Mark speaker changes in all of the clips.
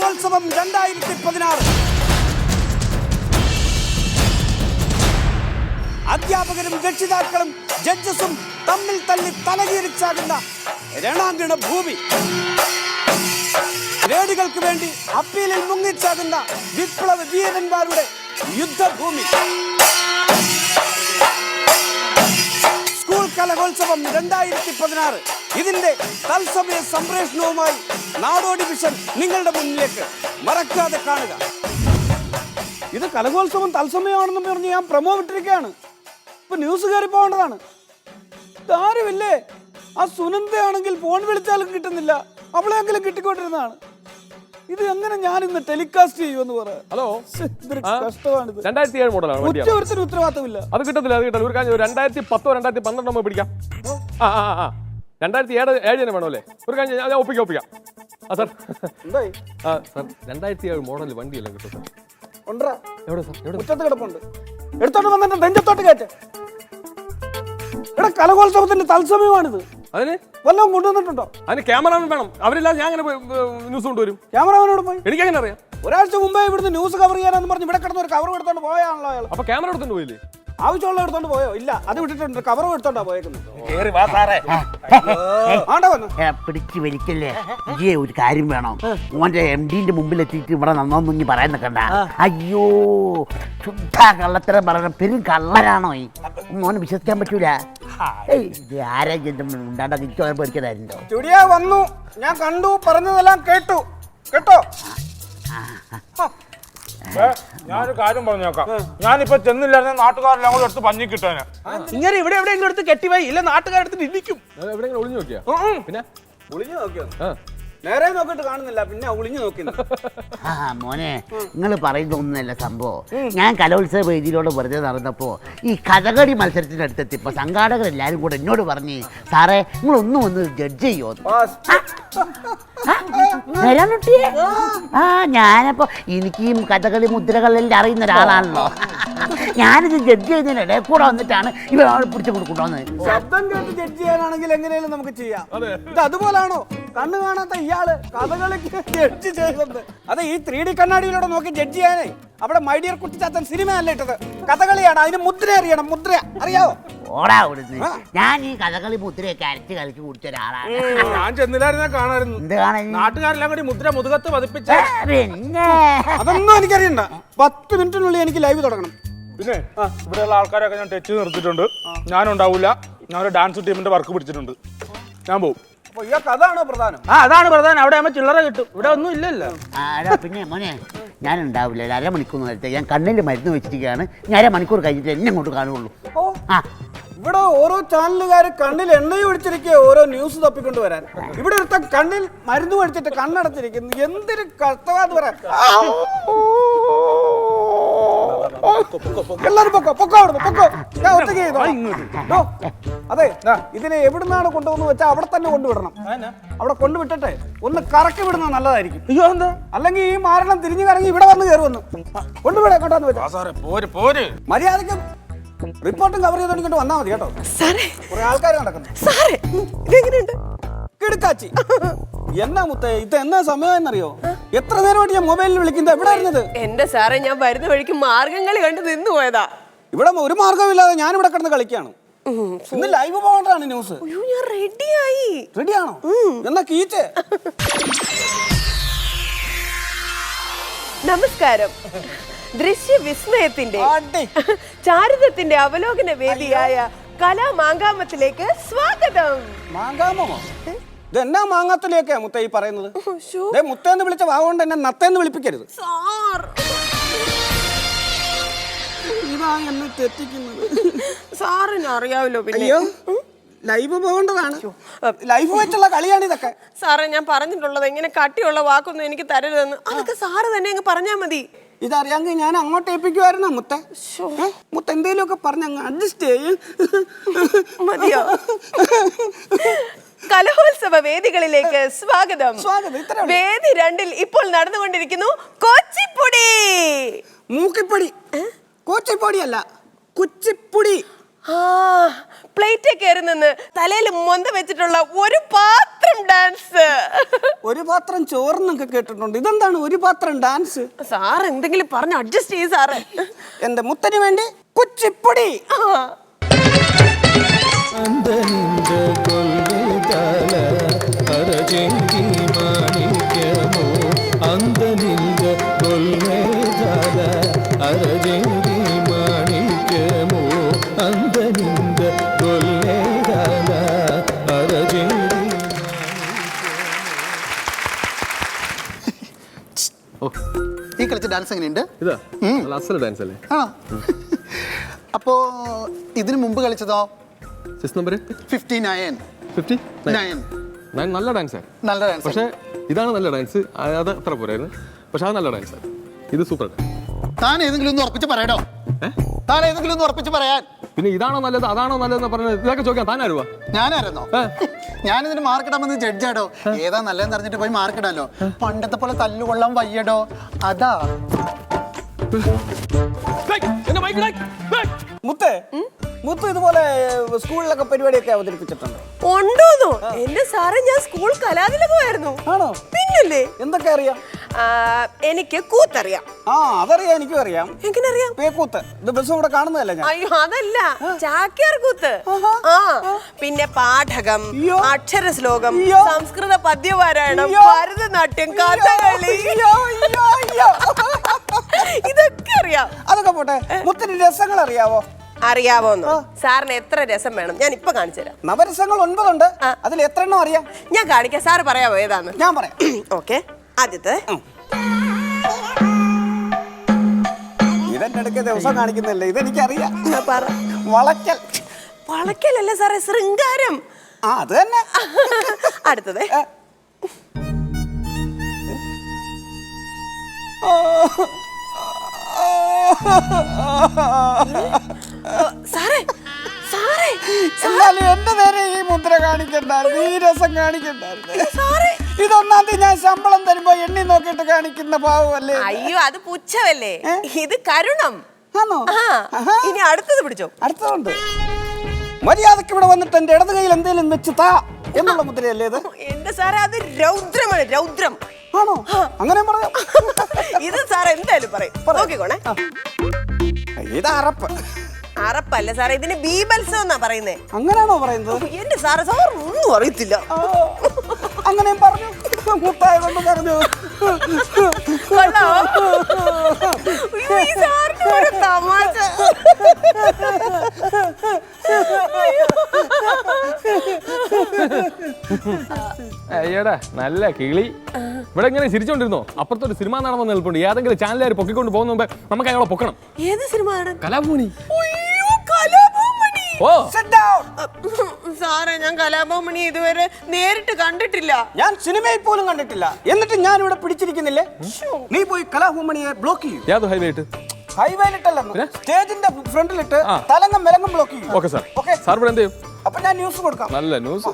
Speaker 1: കലോത്സവം 2016. അധ്യാപകരും രക്ഷിതാക്കളും ജഡ്ജസും തമ്മിൽ തല്ലി തലകീറിച്ചാകുന്ന രണാങ്കണ ഭൂമി. ഗ്രേഡുകൾക്ക് വേണ്ടി അപ്പീലിൽ മുങ്ങിച്ചാകുന്ന വിപ്ലവ വീരന്മാരുടെ യുദ്ധഭൂമി. സ്കൂൾ കലോത്സവം 2016 ഇതിന്റെ തത്സമയ സംപ്രേഷണവുമായി നാടോടി വിഷൻ നിങ്ങളുടെ മുന്നിലേക്ക്. മറക്കാതെ കാണുക. ഇത് കലോത്സവം തത്സമയമാണെന്ന് പറഞ്ഞ് ഞാൻ പ്രമോ വിട്ടിരിക്കുകയാണ്. ഇപ്പൊ ന്യൂസ് കയറി പോകേണ്ടതാണ്. ആരുമില്ലേ? ആ സുനന്ദയാണെങ്കിൽ ഫോൺ വിളിച്ചാലും കിട്ടുന്നില്ല, അവളെങ്കിലും കിട്ടിക്കൊണ്ടിരുന്നതാണ്. ഇത് എങ്ങനെ ഞാൻ ഇന്ന് ടെലികാസ്റ്റ് ചെയ്യുമെന്ന് പറയാം.
Speaker 2: ഹലോ,
Speaker 1: കഷ്ടമാണിത്.
Speaker 2: 2007 മോഡലാണ്.
Speaker 1: ഉറ്റൊരുത്തിന് ഉത്തരവാദിത്തമില്ല.
Speaker 2: അത് കിട്ടത്തില്ല. ഒരു കാര്യം 2010 2012 പിടിക്കാം. 2007 തന്നെ വേണമല്ലേ? ഒരു കാര്യം ഞാൻ ഒപ്പിക്കാം. സാർ, സാർ 2007 മോഡൽ വണ്ടിയെല്ലാം കിട്ടും സാർ. എവിടെ സാർ?
Speaker 1: മുറ്റത്ത് കിടപ്പുണ്ട്. എടുത്തോണ്ട് വന്നിട്ട് നെഞ്ചത്തോട്ട് കയറ്റ. ഇവിടെ കലോത്സവത്തിന്റെ തത്സമയമാണിത്.
Speaker 2: അതിന്
Speaker 1: വല്ലതും കൊണ്ടുവന്നിട്ടുണ്ടോ?
Speaker 2: അതിന് ക്യാമറാമാൻ വേണം. അവരില്ലാതെ ഞാൻ അങ്ങനെ ന്യൂസ് കൊണ്ടുവരും.
Speaker 1: ക്യാമറമാനോട് പോയി.
Speaker 2: എനിക്കങ്ങനെ അറിയാം.
Speaker 1: ഒരാഴ്ച മുമ്പേ ഇവിടുന്ന് ന്യൂസ് കവർ ചെയ്യാനെന്ന് പറഞ്ഞ് ഇവിടെ കിടന്ന് ഒരു കവർ എടുത്തോണ്ട് പോയാണല്ലോ അയാൾ.
Speaker 2: അപ്പൊ ക്യാമറ എടുത്തോണ്ട് പോയില്ലേ?
Speaker 1: ആവശ്യമുള്ള എടുത്തോണ്ട് പോയോ? ഇല്ല, അത് വിട്ടിട്ടുണ്ട്. കവറും എടുത്തോണ്ടാ പോയേക്കുന്നത്.
Speaker 3: പിടിച്ച് വലിക്കല്ലേ. ഒരു കാര്യം വേണം. മോന്റെ MD-ന്റെ മുമ്പിൽ എത്തിയിട്ട് ഇവിടെ നന്നൊന്നും പറയാൻ നിൽക്കണ്ട. അയ്യോ, ശുദ്ധ കള്ളത്തരം പറയണം. പെരും കള്ളനാണോ ഈ മോനെ? വിശ്വസിക്കാൻ പറ്റൂല. ആരോഗ്യം ഉണ്ടാണ്ടാ പേടിക്കതായിരുന്നോ?
Speaker 1: സ്റ്റുഡിയോ വന്നു, ഞാൻ കണ്ടു, പറഞ്ഞതെല്ലാം കേട്ടോ.
Speaker 4: ഞാനൊരു കാര്യം പറഞ്ഞു നോക്കാം. ഞാനിപ്പോ ചെന്നില്ലായിരുന്ന നാട്ടുകാരെല്ലാം കൂടെ എടുത്ത് പഞ്ഞി കിട്ടാന്.
Speaker 1: ഇങ്ങനെ ഇവിടെ എവിടെയെങ്കിലും എടുത്ത് കെട്ടിപ്പോയി ഇല്ല, നാട്ടുകാരെടുത്ത് ഇരിക്കും.
Speaker 2: എവിടെയെങ്കിലും ഒളിഞ്ഞു നോക്കിയാ? പിന്നെ
Speaker 1: ഒളിഞ്ഞു നോക്കിയോ? നേരെ നോക്കിട്ട് കാണുന്നില്ല, പിന്നെ ഒളിഞ്ഞു നോക്കി.
Speaker 3: മോനെ, നിങ്ങൾ പറയുന്നൊന്നുമല്ല സംഭവം. ഞാൻ കലോത്സവ വേദിയിലൂടെ വെറുതെ നടന്നപ്പോ ഈ കഥകളി മത്സരത്തിന്റെ അടുത്തെത്തിയപ്പോ സംഘാടകരെല്ലാരും കൂടെ എന്നോട് പറഞ്ഞു, സാറേ നിങ്ങളൊന്നും ഒന്ന് ജഡ്ജ് ചെയ്യോ? ഞാനപ്പോ എനിക്ക് ഈ കഥകളി മുദ്രകളെല്ലാം അറിയുന്ന ഒരാളാണല്ലോ. ഞാനിത് ജഡ്ജ് ചെയ്യുന്നതിന് ഇടയിൽ കൂടെ വന്നിട്ടാണ് ഇവരോട് പിടിച്ചു കൊടുക്കണോന്ന്.
Speaker 1: ശബ്ദം കേട്ട് ജഡ്ജ് ചെയ്യാനാണെങ്കിൽ എങ്ങനെയാലും നമുക്ക് ചെയ്യാം. ഇത് അതുപോലാണോ? കണ്ണു കാണാത്ത ഇയാള് കഥകളിക്ക് ജഡ്ജ് ചെയ്യുന്നത്? അതെ, ഈ 3D കണ്ണാടിയിലൂടെ നോക്കി ജഡ്ജ് ചെയ്യാനേ അവിടെ മൈ ഡിയർ കുട്ടിച്ചാത്തൻ സിനിമയല്ല ഇട്ടത്, കഥകളിയാണ്. അതിന് മുദ്ര അറിയണം. മുദ്ര അറിയാവോ?
Speaker 3: ഓടാ അവിടുന്ന്. ഞാൻ ഈ കഥകളി മുദ്രയൊക്കെ അരച്ച് കളിച്ച് കുടിച്ച ഒരാളാണ്.
Speaker 4: ഞാൻ ചെന്നില്ലായിരുന്ന കാണായിരുന്നു.
Speaker 3: എന്ത് കാണാൻ?
Speaker 4: നാട്ടുകാരെല്ലാം കൂടി മുദ്ര മുതുകത്ത് പതിപ്പിച്ച.
Speaker 3: പിന്നെ
Speaker 1: അതൊന്നും എനിക്കറിയണ്ട. 10 മിനിറ്റിനുള്ളിൽ എനിക്ക് ലൈവ് തുടങ്ങണം.
Speaker 4: പിന്നെ ഇവിടെയുള്ള ആൾക്കാരൊക്കെ ഞാൻ ടച്ച് നിർത്തിയിട്ടുണ്ട്. ഞാനുണ്ടാവില്ല. ഞാനൊരു ഡാൻസ് ടീമിന്റെ വർക്ക് പിടിച്ചിട്ടുണ്ട്. ഞാൻ പോകും.
Speaker 1: അതാണോ പ്രധാനം?
Speaker 4: അതാണ് പ്രധാനം. അവിടെ ആകുമ്പോൾ ചില്ലറ കിട്ടും. ഇവിടെ ഒന്നും ഇല്ലല്ലോ.
Speaker 3: പിന്നെ മോനെ, ഞാനുണ്ടാവില്ല. ഒരു അരമണിക്കൂർ നേരത്തെ ഞാൻ കണ്ണിൽ മരുന്ന് വെച്ചിരിക്കുകയാണ്. ഞാൻ അരമണിക്കൂർ കഴിഞ്ഞിട്ട് എന്നെ അങ്ങോട്ട് കാണുള്ളൂ.
Speaker 1: ഇവിടെ ഓരോ ചാനലുകാര് കണ്ണിൽ എണ്ണയും ഒഴിച്ചിരിക്കുക ഓരോ ന്യൂസ് തപ്പിക്കൊണ്ട് വരാൻ. ഇവിടെ ഒരുത്ത കണ്ണിൽ മരുന്ന് ഒഴിച്ചിട്ട് കണ്ണടച്ചിരിക്കുന്നു. എന്തൊരു കഷ്ടമാന്ന് പറയാൻ. എല്ലാരും പൊക്കോ. ഞാൻ ഒറ്റയ്ക്ക് ചെയ്തോ. അതെ, ഇതിനെ എവിടുന്നാണ് കൊണ്ടുവന്ന് വെച്ചാൽ അവിടെ തന്നെ കൊണ്ടുവിടണം. അവിടെ കൊണ്ടുവിട്ടിട്ടെ ഒന്ന് കറക്കി വിടുന്നത് നല്ലതായിരിക്കും.
Speaker 4: അയ്യോ, എന്താ?
Speaker 1: അല്ലെങ്കിൽ ഈ മാരണം തിരിഞ്ഞു കറങ്ങി ഇവിടെ വന്ന് കയറുമെന്ന്. കൊണ്ടുവിടെ കൊണ്ടുവന്ന് വെച്ചാൽ മര്യാദക്ക് റിപ്പോർട്ടും കവർ ചെയ്തോണ്ടിട്ട് വന്നാൽ മതി കേട്ടോ. കുറെ ആൾക്കാർ നടക്കുന്നു. കിടക്കാച്ചി എന്നാ മുത്തേ, ഇത് എന്നാ സമയം എന്നറിയോ? എത്ര നേരമായിട്ട് ഞാൻ മൊബൈലിൽ വിളിക്കുന്നത്. എവിടെ ആയിരുന്നത്?
Speaker 5: എന്റെ സാറേ, ഞാൻ വരുന്ന വഴിക്ക് മാർഗംകളി കണ്ട് നിന്ന് പോയതാ.
Speaker 1: ഇവിടെ ഒരു മാർഗമില്ലാതെ ഞാൻ ഇവിടെ കിടന്ന് കളിക്കാണ്. ഇന്ന് ലൈവ് പോകേണ്ടതാണ് ന്യൂസ്.
Speaker 5: ഞാൻ റെഡിയായി.
Speaker 1: റെഡിയാണോ? എന്നാ കീച്ചേ.
Speaker 5: നമസ്കാരം. ദൃശ്യവിസ്മയത്തിന്റെ ചാരിത്രത്തിന്റെ അവലോകന വേദിയായ കലാമാങ്കാമത്തിലേക്ക് സ്വാഗതം.
Speaker 1: മാങ്കാമോ? ഇതെന്നാ മാങ്ങാത്തിലേക്കാ മുത്ത ഈ പറയുന്നത്? മുത്തേന്ന് വിളിച്ച വാഗോണ്ട് എന്നെ നത്തേന്ന് വിളിപ്പിക്കരുത്. ഇതാ എന്നെ തെറ്റിക്കുന്നത്.
Speaker 5: സാറിന് അറിയാവല്ലോ. പിന്നെ
Speaker 1: ലൈവ് പോകേണ്ടതാണ്. ലൈവ് വെച്ചുള്ള കളിയാണ് ഇതൊക്കെ.
Speaker 5: സാറേ, ഞാൻ പറഞ്ഞിട്ടുള്ളത് ഇങ്ങനെ കട്ടിയുള്ള വാക്കൊന്നും എനിക്ക് തരരുതെന്ന്. അതൊക്കെ സാറ് തന്നെ അങ്ങ് പറഞ്ഞാ മതി.
Speaker 1: ഇതറിയാമെങ്കിൽ ഞാൻ അങ്ങോട്ട് ഏൽപ്പിക്കുമായിരുന്നോ മുത്ത? മുത്ത എന്തേലുമൊക്കെ പറഞ്ഞങ്ങ് അഡ്ജസ്റ്റ് ചെയ്യും.
Speaker 5: മതിയോ? കലോത്സവ വേദികളിലേക്ക് സ്വാഗതം. വേദി 2-ൽ ഇപ്പോൾ നടന്നുകൊണ്ടിരിക്കുന്നു കുച്ചിപ്പുടി.
Speaker 1: മൂക്കിപ്പൊടി. കുച്ചിപ്പൊടി അല്ല, കുച്ചിപ്പുടി.
Speaker 5: പ്ലേറ്റ് കയറി നിന്ന് തലയിൽ മൊന്ത വെച്ചിട്ടുള്ള ഒരു പാത്രം ഡാൻസ്.
Speaker 1: ഒരു പാത്രം ചോറിനൊക്കെ കേട്ടിട്ടുണ്ട്, ഇതെന്താണ് ഒരു പാത്രം ഡാൻസ്?
Speaker 5: സാർ എന്തെങ്കിലും പറഞ്ഞ് അഡ്ജസ്റ്റ് ചെയ്യ് സാറ്.
Speaker 1: എന്റെ മുത്തന് വേണ്ടി കുച്ചിപ്പൊടി.
Speaker 6: ഈ കളിച്ച ഡാൻസ് എങ്ങനെയുണ്ട്?
Speaker 2: ഇതാ അസൽ ഡാൻസ് അല്ലേ?
Speaker 6: ആ അപ്പോ ഇതിനു മുമ്പ് കളിച്ചതോ?
Speaker 2: നമ്പർ
Speaker 6: 59.
Speaker 2: 59 നല്ല ഡാൻസ്.
Speaker 6: നല്ല ഡാൻസ്.
Speaker 2: പക്ഷേ ഇതാണ് നല്ല ഡാൻസ്, അത് അത്ര പോരായിരുന്നു. പക്ഷെ അത് നല്ല ഡാൻസ്, ഇത് സൂപ്പർ.
Speaker 6: താൻ ഏതെങ്കിലും ഒന്ന് ഉറപ്പിച്ച് പറയടോ. താൻ ഏതെങ്കിലും ഒന്ന് ഉറപ്പിച്ച് പറയാൻ.
Speaker 2: പിന്നെ ഇതാണോ നല്ലത് അതാണോ നല്ലതെന്ന് പറഞ്ഞത് ഇതൊക്കെ ചോദിക്കാൻ താനാരുവാ?
Speaker 6: ഞാനായിരുന്നോ? ഞാനിതിന് മാർക്കിടാമെന്ന് ജഡ്ജാടോ. ഏതാ നല്ലതെന്ന് അറിഞ്ഞിട്ട് പോയി മാർക്കിടാലോ. പണ്ടത്തെ പോലെ തല്ലുകൊള്ളാൻ വയ്യടോ. അതാ
Speaker 1: മുത്ത് മുത്ത് ഇതുപോലെ സ്കൂളിലൊക്കെ പരിപാടിയൊക്കെ അവതരിപ്പിച്ചിട്ടുണ്ട്.
Speaker 5: ഉണ്ടോന്നോ? എന്റെ സാറേ, ഞാൻ സ്കൂൾ കലാതിലകമായിരുന്നു.
Speaker 1: ആണോ?
Speaker 5: പിന്നല്ലേ.
Speaker 1: എന്തൊക്കെ അറിയാം?
Speaker 5: എനിക്ക് കൂത്തറിയാം.
Speaker 1: അതറിയാം, എനിക്കും അറിയാം.
Speaker 5: എങ്ങനെ അറിയാം?
Speaker 1: പേക്കൂത്ത് ദിവസം ഇവിടെ കാണുന്നതല്ല ഞാൻ.
Speaker 5: അയ്യോ അതല്ല, ചാക്യാർ കൂത്ത്. പിന്നെ പാഠകം, അക്ഷരശ്ലോകം, സംസ്കൃത പദ്യപാരായണം, ഭരതനാട്യം, കഥകളി, ഇതൊക്കെ അറിയാം.
Speaker 1: അതൊക്കെ പോട്ടെ, മുത്തിന് രസങ്ങൾ അറിയാവോ?
Speaker 5: അറിയാവോന്നോ? സാറിന് എത്ര രസം വേണം? ഞാൻ ഇപ്പൊ കാണിച്ചു തരാം.
Speaker 1: നവരസങ്ങൾ 9 ഉണ്ട്, അതിൽ എത്ര എണ്ണം അറിയാം?
Speaker 5: ഞാൻ കാണിക്കാം, സാറ് പറയാവോ ഏതാന്ന്?
Speaker 1: ഞാൻ പറയാം.
Speaker 5: ഓക്കെ, ആദ്യത്തെ
Speaker 1: ഇതെന്റെ അടുക്ക ദിവസം കാണിക്കുന്നില്ലേ, ഇതെനിക്കറിയാം.
Speaker 5: പറ.
Speaker 1: വളയ്ക്കൽ.
Speaker 5: വളയ്ക്കലല്ലേ സാറേ, ശൃംഗാരം.
Speaker 1: അത് തന്നെ.
Speaker 5: അടുത്തത് സാറേ സാറേ
Speaker 1: എന്നാലും എന്റെ നേരെ ഈ മുദ്ര കാണിക്കണ്ടായിരുന്നു, ഈ രസം കാണിക്കണ്ടായിരുന്നു.
Speaker 5: സാറേ,
Speaker 1: ഇതൊന്നാം തീയതി ഞാൻ ശമ്പളം തരുമ്പോ എണ്ണി നോക്കിയിട്ട് കാണിക്കുന്ന പാവല്ലേ?
Speaker 5: അയ്യോ അത് പുച്ഛമല്ലേ, ഇത് കരുണം.
Speaker 1: ആണോ?
Speaker 5: ഇനി അടുത്തത് പിടിച്ചോ.
Speaker 1: അടുത്തതുണ്ട്. മര്യാദക്ക് ഇവിടെ വന്നിട്ട് എന്റെ ഇടത് കയ്യിൽ എന്തെങ്കിലും വെച്ച് താ എന്നുള്ള മുദ്രയല്ലേ ഇത്?
Speaker 5: എന്റെ സാറേ, അത് രൗദ്രമാണ്, രൗദ്രം.
Speaker 1: ആണോ? അങ്ങനെ പറയാം.
Speaker 5: ഇത് സാർ എന്തായാലും പറയും. നോക്കിക്കോണേ.
Speaker 1: ഇത് അറപ്പ്.
Speaker 5: അറപ്പല്ല സാറേ, ഇതിന് ബീബൽസം എന്നാ പറയുന്നേ.
Speaker 1: അങ്ങനെയാണോ പറയുന്നത്?
Speaker 5: എന്റെ സാറ് സാർ ഒന്നും അറിയത്തില്ല.
Speaker 1: അങ്ങനെയും പറഞ്ഞു, മുട്ടായ കൊണ്ട് പറഞ്ഞു.
Speaker 5: കൊള്ളാവോ? ഈ സാറിന് ഒരു തമാശ.
Speaker 2: അയ്യടാ നല്ല കിളി. ഇവിടെ ഇങ്ങനെ ചിരിച്ചോണ്ടിരുന്നോ? അപ്പുറത്തൊരു സിനിമ നടന്നു നിൽപ്പുണ്ട്, ഏതെങ്കിലും ചാനലുകാർ പൊക്കിക്കൊണ്ട് പോകുന്ന മുമ്പേ നമുക്ക് അയാളെ പൊക്കണം.
Speaker 5: ഏത് സിനിമ?
Speaker 2: കലാഭൂമി.
Speaker 5: കലാഭൂമണി.
Speaker 2: ഓ
Speaker 5: സാറേ, ഞാൻ കലാഭൂമണി ഇതുവരെ നേരിട്ട് കണ്ടിട്ടില്ല.
Speaker 1: ഞാൻ സിനിമയിൽ പോലും കണ്ടിട്ടില്ല, എന്നിട്ട് ഞാൻ ഇവിടെ പിടിച്ചിരിക്കുന്നില്ലേ? നീ പോയി കലാഭൂമണിയെ ബ്ലോക്ക് ചെയ്യും.
Speaker 2: യാതൊരു ഹൈവേ ഇട്ട്
Speaker 1: ഹൈവേലിട്ടല്ല, സ്റ്റേജിന്റെ ഫ്രണ്ടിലിട്ട് തലങ്ങും വിലങ്ങും ബ്ലോക്ക് ചെയ്യും.
Speaker 2: Okay sir. സാർ ഇവിടെ എന്ത് ചെയ്യും?
Speaker 1: അപ്പൊ ഞാൻ ന്യൂസ് കൊടുക്കാം.
Speaker 2: നല്ല ന്യൂസ്.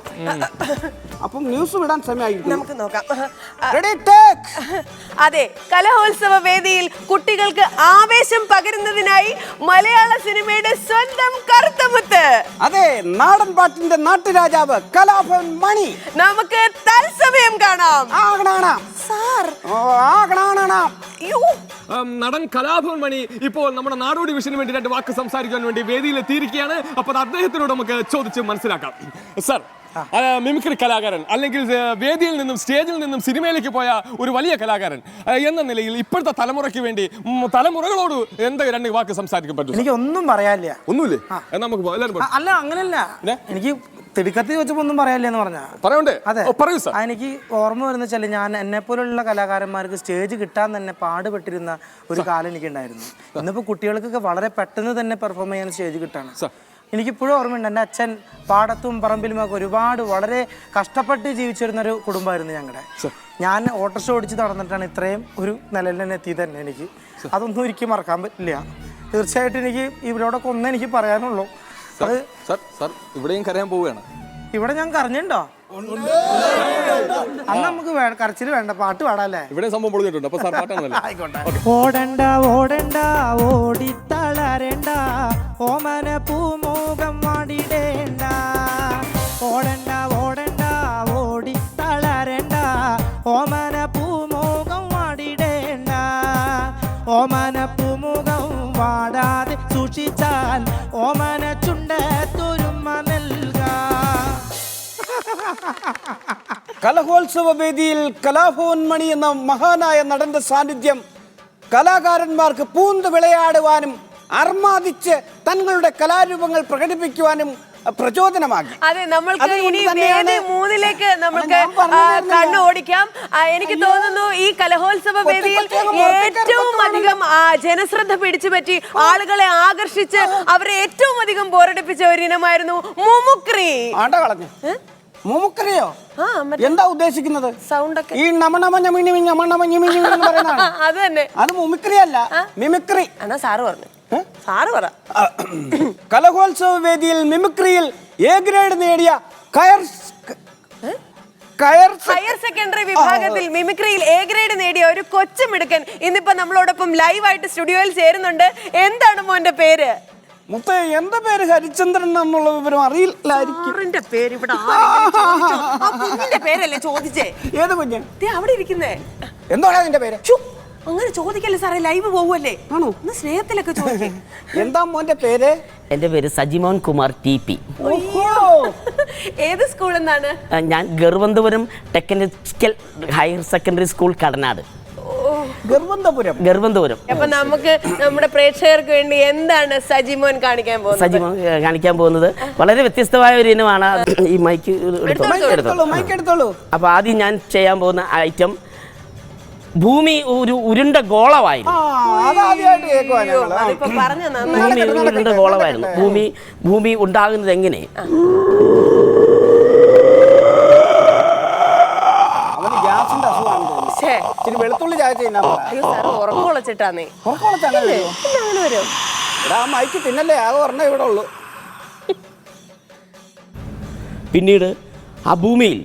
Speaker 1: അപ്പം ന്യൂസ് വിടാൻ സമയമായിരിക്കും.
Speaker 5: നമുക്ക് നോക്കാം.
Speaker 1: Ready, take.
Speaker 5: അതെ, കലോത്സവ വേദിയിൽ കുട്ടികൾക്ക് ആവേശം പകരുന്നതിനായി മലയാള സിനിമയുടെ സ്വന്തം കറുത്തമുത്ത്,
Speaker 1: അതെ, നാടൻ പാട്ടിന്റെ നാട്ടുരാജാവ് കലാഭവൻ മണി
Speaker 5: നമുക്ക് തത്സമയം കാണാം. സാർ,
Speaker 2: നടൻ കലാഭവൻ മണി ഇപ്പോൾ നമ്മുടെ നാടോടി വിഷന് വേണ്ടി 2 വാക്ക് സംസാരിക്കാൻ വേണ്ടി വേദിയിൽ എത്തിയിരിക്കുകയാണ്. അപ്പോൾ അദ്ദേഹത്തിനോട് നമുക്ക് ചോദിച്ച് മനസ്സിലാക്കാം. സാർ, മിമിക്രി കലാകാരൻ അല്ലെങ്കിൽ വേദിയിൽ നിന്നും സ്റ്റേജിൽ നിന്നും സിനിമയിലേക്ക് പോയ ഒരു വലിയ കലാകാരൻ എന്ന നിലയിൽ ഇപ്പോഴത്തെ തലമുറയ്ക്ക് വേണ്ടി തലമുറകളോട് എന്താ 2 വാക്ക് സംസാരിക്കാൻ പറ്റും?
Speaker 7: എനിക്ക് ഒന്നും പറയാനില്ല.
Speaker 2: ഒന്നുമില്ലേ? നമുക്ക്
Speaker 7: അല്ല, അങ്ങനെയല്ല, എനിക്ക് തിടുക്കത്തിൽ വെച്ചപ്പോ ഒന്നും പറയാനില്ലെന്ന് പറഞ്ഞാ
Speaker 2: പറയണ്ടേ?
Speaker 7: അതെ,
Speaker 2: പറയൂ സാർ.
Speaker 7: എനിക്ക് ഓർമ്മ വരുന്ന വെച്ചാൽ ഞാൻ എന്നെ പോലുള്ള കലാകാരന്മാർക്ക് സ്റ്റേജ് കിട്ടാൻ തന്നെ പാടുപെട്ടിരുന്ന ഒരു കാലം എനിക്കുണ്ടായിരുന്നു. ഇന്നിപ്പോൾ കുട്ടികൾക്കൊക്കെ വളരെ പെട്ടെന്ന് തന്നെ പെർഫോം ചെയ്യാൻ സ്റ്റേജ് കിട്ടാണ്. എനിക്കിപ്പോഴും ഓർമ്മയുണ്ട്, എൻ്റെ അച്ഛൻ പാടത്തും പറമ്പിലുമൊക്കെ ഒരുപാട് വളരെ കഷ്ടപ്പെട്ട് ജീവിച്ചിരുന്നൊരു കുടുംബമായിരുന്നു ഞങ്ങളുടെ. ഞാൻ ഓട്ടോറിക്ഷ ഓടിച്ച് നടന്നിട്ടാണ് ഇത്രയും ഒരു നിലയിൽ തന്നെ എത്തിയത് തന്നെ. എനിക്ക് അതൊന്നും ഒരിക്കലും മറക്കാൻ പറ്റില്ല. തീർച്ചയായിട്ടും എനിക്ക് ഇവരോടൊക്കെ ഒന്നേ എനിക്ക് പറയാനുള്ളൂ.
Speaker 2: ഇവിടെയും കരയാൻ പോവുകയാണ്.
Speaker 7: ഇവിടെ ഞാൻ കരഞ്ഞിട്ടുണ്ടോ? അന്ന് നമുക്ക് കരച്ചില് വേണ്ട, പാട്ട് പാടാല്ലേ?
Speaker 2: ഇവിടെ സംഭവം പൊളിഞ്ഞിട്ടുണ്ട്. അപ്പൊ സാർ പാട്ടാണല്ലോ.
Speaker 7: ഓടണ്ട ഓടണ്ട ഓടിത്തളരണ്ട ഓമന പൂമുഖം വാടിടേണ്ട. ഓടണ്ട ഓടണ്ട ഓടിത്തളരണ്ട ഓമന പൂമുഖം വാടിടേണ്ട. ഓമന പൂമുഖം വാടാതെ സൂക്ഷിച്ചാൽ ഓമന ചുണ്ടത്തൊരുമ നൽകാം.
Speaker 1: കലഹോത്സവ വേദിയിൽ കലാഭവൻ മണി എന്ന മഹാനായ നടന്റെ സാന്നിധ്യം കലാകാരന്മാർക്ക് പൂന്ത് വിളയാടുവാനും അർമാദിച്ച് തങ്ങളുടെ കലാരൂപങ്ങൾ പ്രകടിപ്പിക്കുവാനും പ്രചോദനമാക്കി.
Speaker 5: അതെ, നമ്മൾക്ക് ഇനി വേദി 3-ലേക്ക് നമുക്ക് കണ്ണു ഓടിക്കാം. എനിക്ക് തോന്നുന്നു ഈ കലഹോത്സവ വേദിയിൽ ഏറ്റവും അധികം ജനശ്രദ്ധ പിടിച്ചുപറ്റി ആളുകളെ ആകർഷിച്ച് അവരെ ഏറ്റവും അധികം ബോറടിപ്പിച്ച ഒരു ഇനമായിരുന്നു മുമുക്രി.
Speaker 1: ആണ്ട കളഞ്ഞു. മുമുക്രിയോ? എന്താ ഉദ്ദേശിക്കുന്നത്?
Speaker 5: സൗണ്ട് ഒക്കെ
Speaker 1: ഈ
Speaker 5: അത് തന്നെ.
Speaker 1: അത് മുമിക്രി അല്ല, മിമിക്രി.
Speaker 5: എന്നാ സാറ് പറഞ്ഞു. സാറ് പറ.
Speaker 1: കലഹോത്സവ വേദിയിൽ മിമിക്രിയിൽ എ ഗ്രേഡ് നേടിയ
Speaker 5: ഹയർ സെക്കൻഡറി വിഭാഗത്തിൽ മിമിക്രിയിൽ എ ഗ്രേഡ് നേടിയ ഒരു കൊച്ചു മിടുക്കൻ ഇന്നിപ്പോ നമ്മളോടൊപ്പം ലൈവായിട്ട് സ്റ്റുഡിയോയിൽ ചേരുന്നുണ്ട്. എന്താണ് മോന്റെ പേര്?
Speaker 1: മുത്തേ, എന്റെ പേര് ഹരിചന്ദ്രൻ എന്നുള്ള വിവരം അറിയില്ലായിരിക്കും.
Speaker 5: പേര് ഇവിടെ കുഞ്ഞിന്റെ പേരല്ലേ ചോദിച്ചേ?
Speaker 1: ഏത് കുഞ്ഞ്?
Speaker 5: അവിടെ ഇരിക്കുന്നേ.
Speaker 1: എന്താണ് അതിന്റെ പേര്?
Speaker 5: അങ്ങനെ ചോദിക്കല്ലേ സാറേ, ലൈവ് പോവല്ലേ? ആണോ? ഒന്ന് സ്നേഹത്തിലൊക്കെ ചോദിക്കും.
Speaker 1: എന്താ മോന്റെ പേര്?
Speaker 8: എൻ്റെ പേര് സജിമോൻ കുമാർ TP.
Speaker 5: ഏത് സ്കൂൾ എന്നാണ്?
Speaker 8: ഞാൻ Thiruvananthapuram technical higher secondary school Kadanad. Thiruvananthapuram.
Speaker 5: അപ്പൊ നമുക്ക് നമ്മുടെ പ്രേക്ഷകർക്ക് വേണ്ടി എന്താണ് സജിമോൻ കാണിക്കാൻ
Speaker 8: പോകുന്നത്? വളരെ വ്യത്യസ്തമായ ഒരു ഇനമാണ്. ഈ മൈക്ക്
Speaker 1: എടുത്തോളൂ.
Speaker 8: അപ്പൊ ആദ്യം ഞാൻ ചെയ്യാൻ പോകുന്ന ഐറ്റം ഭൂമി ഒരു ഉരുണ്ട ഗോളമായിരുന്നു. ഉരുണ്ട ഗോളമായിരുന്നു. ഭൂമി ഉണ്ടാകുന്നത് എങ്ങനെ?
Speaker 1: വെളുത്തുള്ളി ചായ
Speaker 5: ഉറക്കൊളച്ചിട്ടാന്നേ.
Speaker 1: മൈക്ക് തിന്നല്ലേ, അത് പറഞ്ഞ ഇവിടെ ഉള്ളു.
Speaker 8: പിന്നീട് ആ ഭൂമിയിൽ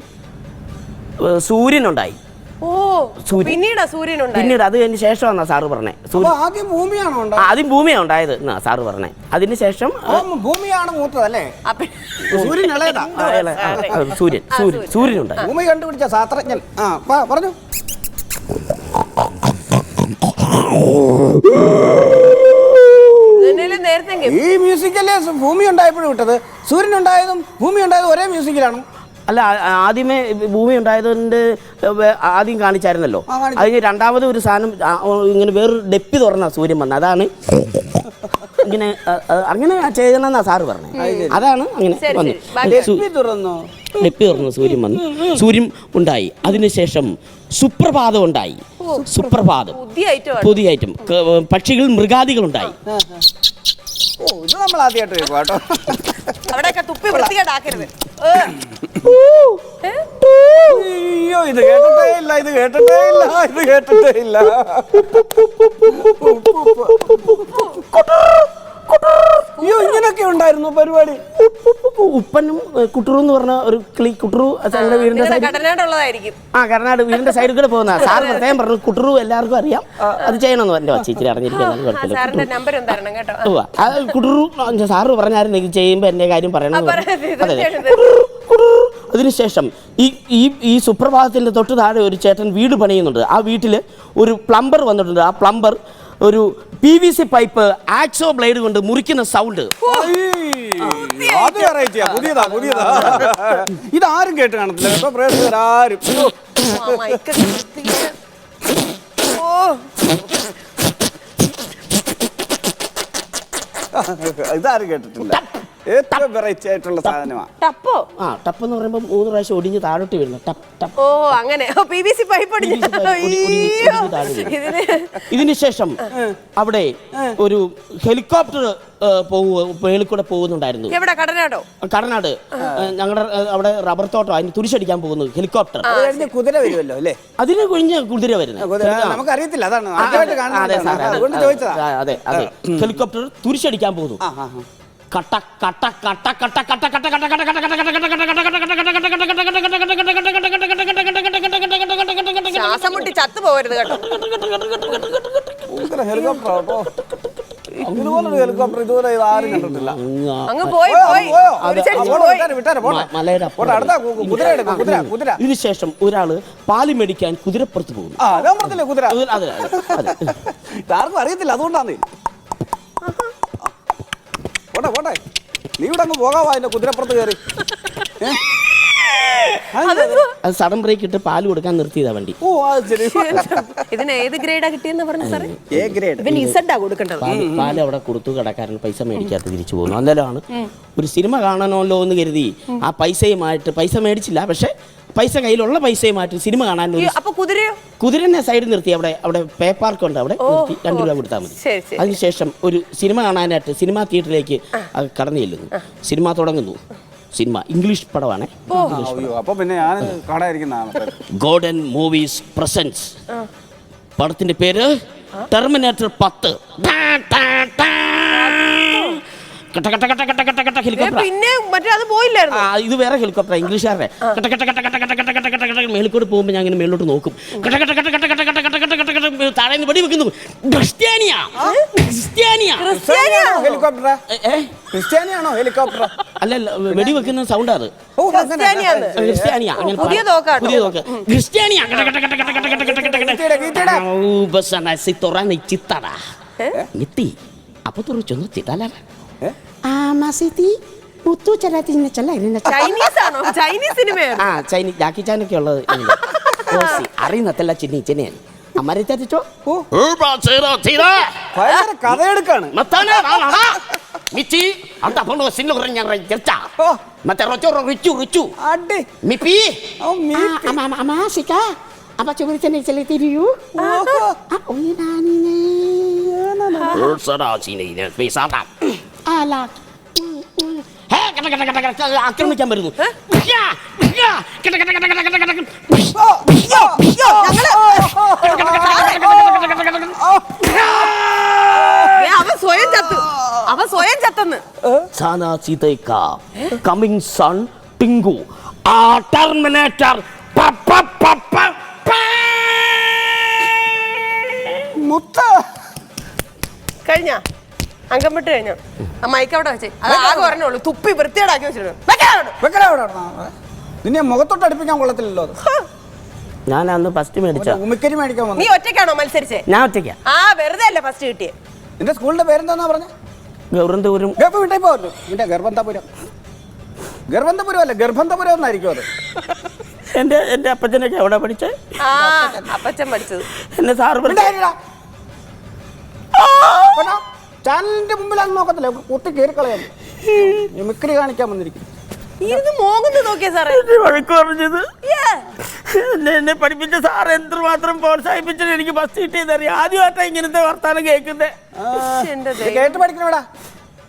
Speaker 8: സൂര്യനുണ്ടായി.
Speaker 5: പിന്നീട്
Speaker 8: അത് കഴിഞ്ഞ ശേഷമാണ് സാറ് പറഞ്ഞേ.
Speaker 1: ആദ്യം ഭൂമിയാണ്
Speaker 8: ഉണ്ടായത് എന്നാ സാറ് പറഞ്ഞേ. അതിനുശേഷം
Speaker 1: ഭൂമിയാണ് മൂത്തതല്ലേ?
Speaker 8: സൂര്യനുണ്ടായി.
Speaker 1: ഭൂമി കണ്ടുപിടിച്ച ശാസ്ത്രജ്ഞൻ. പറഞ്ഞു. ഈ മ്യൂസിക്കല്ലേ ഭൂമി ഉണ്ടായപ്പോഴും വിട്ടത്? സൂര്യൻ ഉണ്ടായതും ഭൂമി ഉണ്ടായതും ഒരേ മ്യൂസിക്കിലാണ്.
Speaker 8: അല്ല, ആദ്യമേ ഭൂമി ഉണ്ടായതുകൊണ്ട് ആദ്യം കാണിച്ചായിരുന്നല്ലോ. അതിന് രണ്ടാമത് ഒരു സാധനം ഇങ്ങനെ വേറൊരു ഡെപ്പി തുറന്ന സൂര്യൻ വന്നത്. അതാണ് അങ്ങനെ ചെയ്യണമെന്നാ സാറ് പറഞ്ഞത്. അതാണ് അങ്ങനെ വന്നു. ഡെപ്പി തുറന്നു സൂര്യൻ വന്നു. സൂര്യൻ ഉണ്ടായി. അതിനുശേഷം സുപ്രഭാതം ഉണ്ടായി. സുപ്രഭാതം പുതിയ ഐറ്റം. പക്ഷികൾ, മൃഗാദികളുണ്ടായി.
Speaker 1: ഇത് നമ്മൾ ആദ്യമായിട്ട് കേട്ടോ.
Speaker 5: അവിടെയൊക്കെ തുപ്പി വൃത്തികേടാക്കരുത്.
Speaker 1: അയ്യോ, ഇത് കേട്ടിട്ടേ ഇല്ല. അയ്യോ, ഇങ്ങനൊക്കെ ഉണ്ടായിരുന്നു പരിപാടി.
Speaker 8: ഉപ്പനും കുട്ടറു എന്ന് പറഞ്ഞ ഒരു കുട്ടറു വീടിന്റെ കർണാട് വീടിന്റെ സൈഡിൽ കൂടെ പോകുന്ന സാർ പ്രത്യേകം പറഞ്ഞു. കുട്ടറു എല്ലാവർക്കും അറിയാം, അത് ചെയ്യണമെന്ന് പറഞ്ഞു. ഇച്ചിരി അറിഞ്ഞിരിക്കാൻ കുട്ടറു സാറ് പറഞ്ഞായിരുന്നു ഇത് ചെയ്യുമ്പോ എന്റെ കാര്യം പറയണം. അതിനുശേഷം ഈ സുപ്രഭാതത്തിന്റെ തൊട്ട് താഴെ ഒരു ചേട്ടൻ വീട് പണിയുന്നുണ്ട്. ആ വീട്ടില് ഒരു പ്ലംബർ വന്നിട്ടുണ്ട്. ആ പ്ലംബർ ഒരു PVC പൈപ്പ് ആക്സോ ബ്ലേഡ് കൊണ്ട് മുറിക്കുന്ന സൗണ്ട്.
Speaker 1: ഇതാരും കേട്ട് കാണത്തില്ല കേട്ടോ പ്രേക്ഷകരാരും. ഇതാരും കേട്ടിട്ടില്ല. ഏറ്റവും വെറൈറ്റി ആയിട്ടുള്ള സാധനമാണ്
Speaker 5: ടപ്പോ.
Speaker 8: ടപ്പ് എന്ന് പറയുമ്പോൾ 3 പ്രാവശ്യം ഒടിഞ്ഞ് താഴോട്ട് വീഴുന്നു.
Speaker 5: ഓ, അങ്ങനെ PVC പൈപ്പ്.
Speaker 8: ഇതിനുശേഷം അവിടെ ഒരു ഹെലികോപ്റ്റർ മേളിക്കൂടെ പോകുന്നുണ്ടായിരുന്നു. കടനാട് ഞങ്ങളുടെ അവിടെ റബ്ബർ തോട്ടം. അതിന് തുരിശടിക്കാൻ പോകുന്നു ഹെലികോപ്റ്റർ.
Speaker 1: കുതിര വരുമല്ലോ അല്ലേ?
Speaker 8: അതിന് കഴിഞ്ഞ് കുതിര വരുന്നത്
Speaker 1: നമുക്കറിയത്തില്ല. അതാണ്
Speaker 8: അതെ. ഹെലികോപ്റ്റർ തുരിശടിക്കാൻ പോകുന്നു. കട്ട കട്ട കട്ട കട്ട കട്ട കട്ട കട്ട കട്ട കട്ട കട്ട കട്ട കട്ട കട്ട കട്ട കട്ട കട്ട കട്ട കട്ട
Speaker 5: ശ്വാസം മുട്ടി ചത്തു പോകരുത് കേട്ടോ.
Speaker 1: ഹെലികോപ്റ്റർ കേട്ടോ. ഇതുപോലൊരു ഹെലികോപ്റ്റർ ഇതുപോലെ ആരും കണ്ടിട്ടില്ല.
Speaker 5: അങ്ങ് പോയി
Speaker 1: വിട്ടാരെ പോട്ടെ.
Speaker 8: മലയുടെ
Speaker 1: പോട്ടെ, അടുത്ത കുതിര എടുക്കും. കുതിര
Speaker 8: ഇതിനുശേഷം ഒരാള് പാല് മേടിക്കാൻ കുതിരപ്പുറത്ത് പോകുന്നു.
Speaker 1: ഞാൻ പറഞ്ഞില്ലേ കുതിര.
Speaker 8: അതെ അതെ
Speaker 1: ഇതാർക്കും അറിയത്തില്ല, അതുകൊണ്ടാണ്. പോട്ടെ നീ ഇവിടെ അങ്ങ് പോകാവാ അതിന്റെ കുതിരപ്പുറത്ത് കയറി.
Speaker 8: അത് സഡൻ ബ്രേക്ക് ഇട്ട് പാല് കൊടുക്കാൻ നിർത്തിയതാ വണ്ടി.
Speaker 1: ഓ അത് ശരി.
Speaker 5: ഇതിന് ഏത് ഗ്രേഡാ കിട്ടിയെന്ന് പറഞ്ഞു സാറേ?
Speaker 1: A grade.
Speaker 5: ഇവന് ഇസഡാ കൊടുക്കേണ്ടത്.
Speaker 8: പാല് അവിടെ കൊടുത്തു, കടക്കാരൻ പൈസ മേടിക്കാത്ത തിരിച്ചു പോകുന്നു. അന്നേരമാണ് ഒരു സിനിമ കാണണമല്ലോ എന്ന് കരുതി ആ പൈസയുമായിട്ട്, പൈസ മേടിച്ചില്ല പക്ഷെ പൈസ കയ്യിലുള്ള പൈസയുമായിട്ട് സിനിമ കാണാൻ
Speaker 5: അപ്പൊ കുതിരയോ?
Speaker 8: കുതിരനെ സൈഡിൽ നിർത്തി. അവിടെ പേ പാർക്ക് ഉണ്ട്, അവിടെ നിർത്തി 2 രൂപ കൊടുത്താൽ മതി. അതിനുശേഷം ഒരു സിനിമ കാണാനായിട്ട് സിനിമാ തിയേറ്ററിലേക്ക് കടന്നു ചെല്ലുന്നു. സിനിമ തുടങ്ങുന്നു. സിനിമ ഇംഗ്ലീഷ് പടമാണ്.
Speaker 1: അപ്പൊ പിന്നെ ഞാൻ കാണാതിരിക്കുന്നതാണ്.
Speaker 8: Golden movies presence. പടത്തിന്റെ പേര് ടെർമിനേറ്റർ 10.
Speaker 5: പിന്നെ മറ്റേ അത് പോയില്ലായിരുന്നു.
Speaker 8: ഇത് വേറെ ഹെലികോപ്റ്റർ, ഇംഗ്ലീഷുകാരുടെ. മേളിക്കോട് പോകുമ്പോൾ ഞാൻ ഇങ്ങനെ മേളിലോട്ട് നോക്കും. താഴെ നിന്ന് വെടി വെക്കുന്നു.
Speaker 1: ക്രിസ്ത്യാനിയാണോ ഹെലികോപ്റ്റർ?
Speaker 8: അല്ലല്ല, വെടി വെക്കുന്ന സൗണ്ട് അത്. ക്രിസ്ത്യാനിയാ.
Speaker 5: പുതിയ തോക്ക്.
Speaker 8: ക്രിസ്ത്യാനിയാ. അപ്പൊ തുറച്ചൊന്ന് ചിത്താല
Speaker 5: ചൈനീസ് സിനിമയാണ്.
Speaker 8: ചൈനീസ് ജാക്കി ചാനൊക്കെ ഉള്ളത് അറിയുന്നതല്ല. ചെന്നൈയാണ് അമരത്തോ
Speaker 1: കഥയെടുക്കാണ്.
Speaker 8: ആക്രമിക്കാൻ വരുന്നു.
Speaker 5: അവൻ സ്വയം ചത്തെന്ന്.
Speaker 8: സാനാ സീതയ്ക്ക കമ്മിങ് സൺ ടിങ്കു ആ ടെർമിനേറ്റർ
Speaker 1: മുത്ത
Speaker 5: കഴിഞ്ഞ അംഗം വിട്ട് കഴിഞ്ഞോ? ആ മൈക്ക് അവിടെ വെച്ചേ. അത് ആകെ പറഞ്ഞോളൂ. തുപ്പി വൃത്തിയേടാക്കി വെച്ചിട്ടുണ്ട്.
Speaker 1: നിന്നെ മുഖത്തോട്ട് അടുപ്പിക്കാൻ കൊള്ളത്തില്ലല്ലോ.
Speaker 8: ഞാൻ അന്ന് ഫസ്റ്റ് മേടിച്ച
Speaker 1: ഉമിക്കരി മേടിക്കാൻ വന്നു.
Speaker 5: നീ ഒറ്റയ്ക്കാണോ മത്സരിച്ചേ?
Speaker 8: ഞാൻ ഒറ്റയ്ക്കാ.
Speaker 5: വെറുതെ അല്ല ഫസ്റ്റ് കിട്ടിയേ.
Speaker 1: നിന്റെ സ്കൂളിന്റെ പേരെന്താന്നാ പറഞ്ഞ?
Speaker 8: ഗൗരന്തപുരം.
Speaker 1: ഗർഭന്തപുരം അല്ല, ഗർഭന്തപുരം എന്നായിരിക്കും അത്.
Speaker 8: എന്റെ അപ്പച്ചനൊക്കെ എവിടെ പഠിച്ചേ?
Speaker 5: അപ്പച്ചൻ പഠിച്ചത്.
Speaker 8: എന്നെ സാറ്
Speaker 1: ചാനലിന്റെ മുമ്പിലാണ് നോക്കത്തില്ല, കുത്തി കയറി കളയാൻ. മിമിക്രി കാണിക്കാൻ വന്നിരിക്കും.
Speaker 8: വഴക്ക് പറഞ്ഞത് എന്നെ പഠിപ്പിച്ച സാർ എന്തുമാത്രം പ്രോത്സാഹിപ്പിച്ചിട്ട് എനിക്ക് ഫസ്റ്റ് കിട്ടിയതറിയാം. ആദ്യമായിട്ടാ ഇങ്ങനത്തെ വർത്താനം കേൾക്കുന്നേ.
Speaker 1: കേട്ട് പഠിക്കണടാ.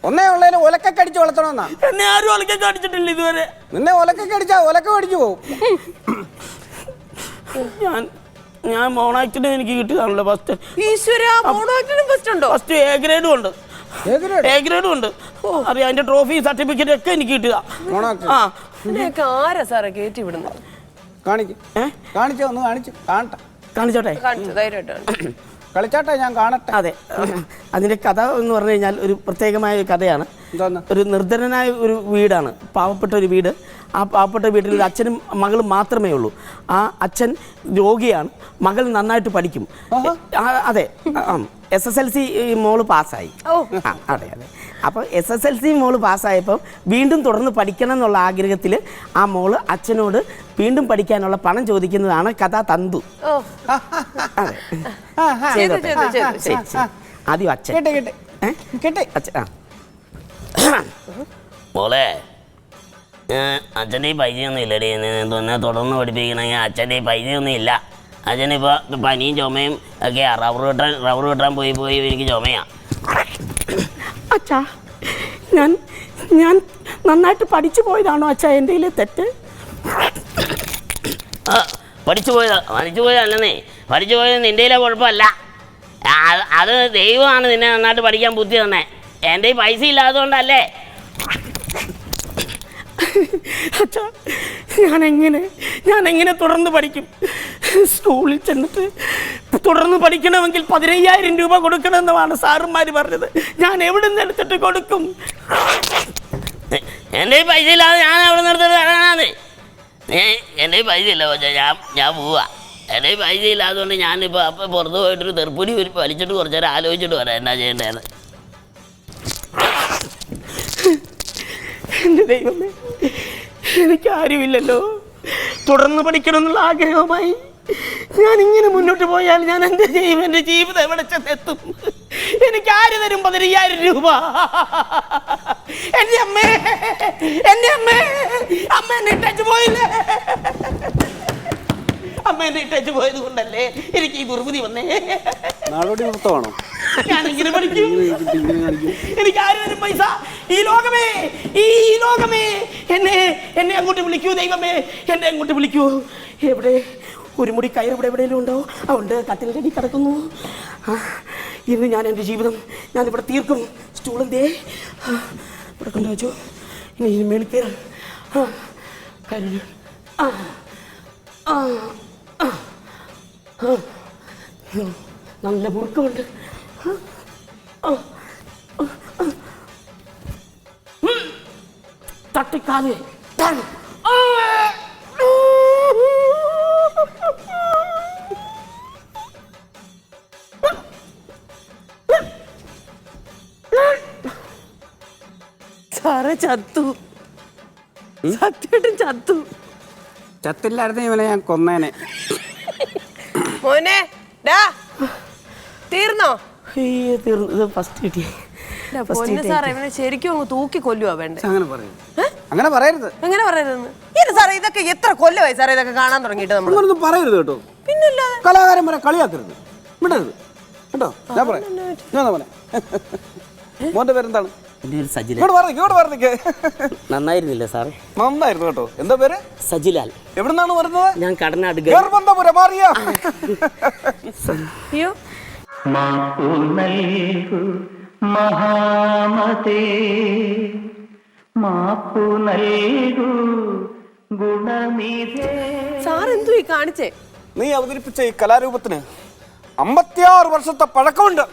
Speaker 1: ഒന്നേ ഉള്ളതിന് ഒലക്കൊക്കെ അടിച്ച് വളർത്തണമെന്നാ.
Speaker 8: എന്നെ ആരും ഒലക്കൊക്കെ അടിച്ചിട്ടില്ല ഇതുവരെ.
Speaker 1: നിന്നെ ഒലക്കൊക്കെ അടിച്ചാ ഒലക്ക അടിച്ചു പോകും.
Speaker 8: ഞാൻ മോണാക്ടിന് എനിക്ക് കിട്ടിയതാണല്ലോ ഫസ്റ്റ്. ഫസ്റ്റ് എ ഗ്രേഡും ഉണ്ട്. എ ഗ്രേഡും ഉണ്ട്. അറിയാം, അതിന്റെ ട്രോഫി സർട്ടിഫിക്കറ്റ് ഒക്കെ എനിക്ക് കിട്ടിയതാ. കാണിച്ചോട്ടെ.
Speaker 1: കളിച്ചാട്ടെ, ഞാൻ കാണട്ടെ.
Speaker 8: അതെ, അതിന്റെ കഥ എന്ന് പറഞ്ഞു കഴിഞ്ഞാൽ ഒരു പ്രത്യേകമായ ഒരു കഥയാണ്. ഒരു നിർധനനായ ഒരു വീടാണ്, പാവപ്പെട്ട ഒരു വീട്. ആ പാവപ്പെട്ട വീട്ടിൽ ഒരു അച്ഛനും മകളും മാത്രമേ ഉള്ളൂ. ആ അച്ഛൻ രോഗിയാണ്, മകൾ നന്നായിട്ട് പഠിക്കും. അതെ, SSLC മോള് പാസ്സായി. അതെ. അപ്പോൾ SSLC മോള് പാസ്സായപ്പോൾ വീണ്ടും തുടർന്ന് പഠിക്കണം എന്നുള്ള ആഗ്രഹത്തിൽ ആ മോള് അച്ഛനോട് വീണ്ടും പഠിക്കാനുള്ള പണം ചോദിക്കുന്നതാണ് കഥാ തന്തു. ആദ്യം അച്ഛൻ
Speaker 9: മോളെ, അച്ഛൻ്റെ പൈസയൊന്നും ഇല്ലടി. എന്നെ തുടർന്ന് പഠിപ്പിക്കണമെങ്കിൽ അച്ഛൻ്റെ പൈസയൊന്നും ഇല്ല. അച്ഛനിപ്പോൾ പനിയും ചുമയും ഒക്കെ റബ്ബർ വെട്ടാൻ പോയി എനിക്ക് ചുമയാ.
Speaker 8: അച്ഛാ, ഞാൻ നന്നായിട്ട് പഠിച്ചു പോയതാണോ അച്ഛാ എൻ്റെ തെറ്റ്?
Speaker 9: പഠിച്ചു പോയതല്ലെന്നേ. പഠിച്ചു പോയത് നിൻ്റെ കുഴപ്പമല്ല. അത് ദൈവമാണ് നിന്നെ നന്നായിട്ട് പഠിക്കാൻ ബുദ്ധി തന്നെ. എൻ്റെ പൈസ ഇല്ലാത്തതുകൊണ്ടല്ലേ.
Speaker 8: അച്ഛാ, ഞാൻ എങ്ങനെ തുടർന്ന് പഠിക്കും? സ്കൂളിൽ ചെന്നിട്ട് തുടർന്ന് പഠിക്കണമെങ്കിൽ 15,000 രൂപ കൊടുക്കണമെന്നാണ് സാറുമാർ പറഞ്ഞത്. ഞാൻ എവിടെ നിന്ന് എടുത്തിട്ട് കൊടുക്കും?
Speaker 9: എൻ്റെ പൈസ ഇല്ലാതെ ഞാൻ അവിടെ നിർത്തിട്ട് തരാനാണ്. എൻ്റെ പൈസ ഇല്ല പക്ഷേ ഞാൻ പോവാ. എൻ്റെ പൈസ ഇല്ലാത്തതുകൊണ്ട് ഞാനിപ്പോൾ അപ്പം പുറത്ത് പോയിട്ടൊരു തെർപ്പുടി വലിച്ചിട്ട് കുറച്ച് നേരം ആലോചിച്ചിട്ട് വരാം എന്നാ ചെയ്യേണ്ടതെന്ന്.
Speaker 8: എൻ്റെ ദൈവമേ, എനിക്കാരുമില്ലല്ലോ. തുടർന്ന് പഠിക്കണമെന്നുള്ള ആഗ്രഹവുമായി ഞാനിങ്ങനെ മുന്നോട്ട് പോയാൽ ഞാൻ എൻ്റെ ജീവിതം എവിടെ ചെന്നെത്തും? എനിക്ക് ആര് തരും 15,000 രൂപ? എൻ്റെ അമ്മ എന്നെ ഇട്ടു പോയില്ലേ? അമ്മ എന്നെ ഇട്ടു പോയത് കൊണ്ടല്ലേ എനിക്ക് ഈ ദുർബുദ്ധി വന്നേ.
Speaker 1: നാടോടി നൃത്തമാണോ?
Speaker 8: ഞാനിങ്ങനെ പഠിക്കും. എനിക്ക് ആര് തരും പൈസ? ഈ ലോകമേ എന്നെ അങ്ങോട്ട് വിളിക്കൂ. ദൈവമേ, എന്നെ അങ്ങോട്ട് വിളിക്കൂ. എവിടെ ഒരു മുടി കയർ ഇവിടെ എവിടെയെങ്കിലും ഉണ്ടോ? അതുകൊണ്ട് കട്ടിലിൻ്റെ അടി കിടക്കുന്നു. ഇന്ന് ഞാൻ എൻ്റെ ജീവിതം ഞാനിവിടെ തീർക്കും. സ്റ്റൂളെന്തേ ഇവിടെ കൊണ്ടുവച്ചു. ഇനി ഈ മേളിൽ കയറാം. കയറി നല്ല മുറുക്കമുണ്ട്. തട്ടിക്കാതെ
Speaker 5: സാറേ ചത്തു, സത്യമായിട്ടും ചത്തു.
Speaker 1: ചത്തില്ലായിരുന്നു ഇവനെ ഞാൻ കൊന്നേനെ.
Speaker 5: മോനെ തീർന്നോ?
Speaker 8: തീർന്നു. ഫസ്റ്റ് കിട്ടിയ
Speaker 5: സാറേ ഇവനെ ശരിക്കും അങ്ങ് തൂക്കി കൊല്ലുവാ വേണ്ടേ?
Speaker 1: അങ്ങനെ പറയരുത്.
Speaker 5: എങ്ങനെ പറയരുതെന്ന്? ഇത് സാറേ ഇതൊക്കെ എത്ര കൊല്ലമായി സാറേ ഇതൊക്കെ കാണാൻ തുടങ്ങിയിട്ട് നമ്മൾ?
Speaker 1: അങ്ങനൊന്നും പറയരുത് കേട്ടോ.
Speaker 5: പിന്നല്ലാതെ
Speaker 1: കലാകാരന്മാരെ കളിയാക്കരുത്, വിടരുത് കേട്ടോ. ഞാൻ പറയാം. മോന്റെ പേരെന്താണ്?
Speaker 8: എൻ്റെ പേര് സജിലാൽ.
Speaker 1: ഇങ്ങോട്ട് പറഞ്ഞേ.
Speaker 8: നന്നായിരുന്നില്ല സാറേ?
Speaker 1: നന്നായിരുന്നു കേട്ടോ. എന്താ പേര്?
Speaker 8: സജിലാൽ.
Speaker 1: എവിടുന്നാണ് വരുന്നത്?
Speaker 8: ഞാൻ കടനാട്.
Speaker 5: അയ്യോ
Speaker 3: മഹാമതേ മാപ്പു നൽകൂ ഗുണമിതേ.
Speaker 5: സാർ എന്തോ ഈ കാണിച്ചേ?
Speaker 1: നീ അവതരിപ്പിച്ച ഈ കലാരൂപത്തിന് 56 വർഷത്തെ പഴക്കമുണ്ട്.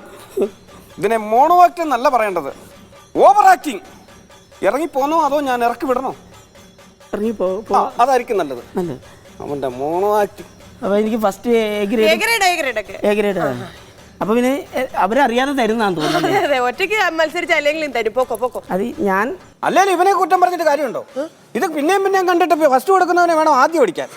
Speaker 1: ഇതിനെ മോണോ ആക്ടിംഗ് എന്നല്ല പറയേണ്ടത്, ഓവർ ആക്ടിങ്. ഇറങ്ങിപ്പോന്നോ അതോ ഞാൻ ഇറക്കി വിടണോ?
Speaker 8: ഇറങ്ങിപ്പോ.
Speaker 1: അതായിരിക്കും നല്ലത്. അവന്റെ മോണോ ആക്ടിങ്.
Speaker 8: അപ്പൊ എനിക്ക് ഫസ്റ്റ് എ ഗ്രേഡ്. അപ്പൊ പിന്നെ അവരറിയാതെ തരുന്നാന്ന് തോന്നുന്നത്.
Speaker 5: ഒറ്റയ്ക്ക് മത്സരിച്ച് അല്ലെങ്കിലും തരും. പോക്കോ.
Speaker 8: അത് ഞാൻ
Speaker 1: അല്ലെങ്കിൽ ഇവനെ കുറ്റം പറഞ്ഞിട്ട് കാര്യമുണ്ടോ? ഇത് പിന്നെയും കണ്ടിട്ട് ഫസ്റ്റ് കൊടുക്കുന്നവനെ വേണം ആദ്യം ഓടിക്കാൻ.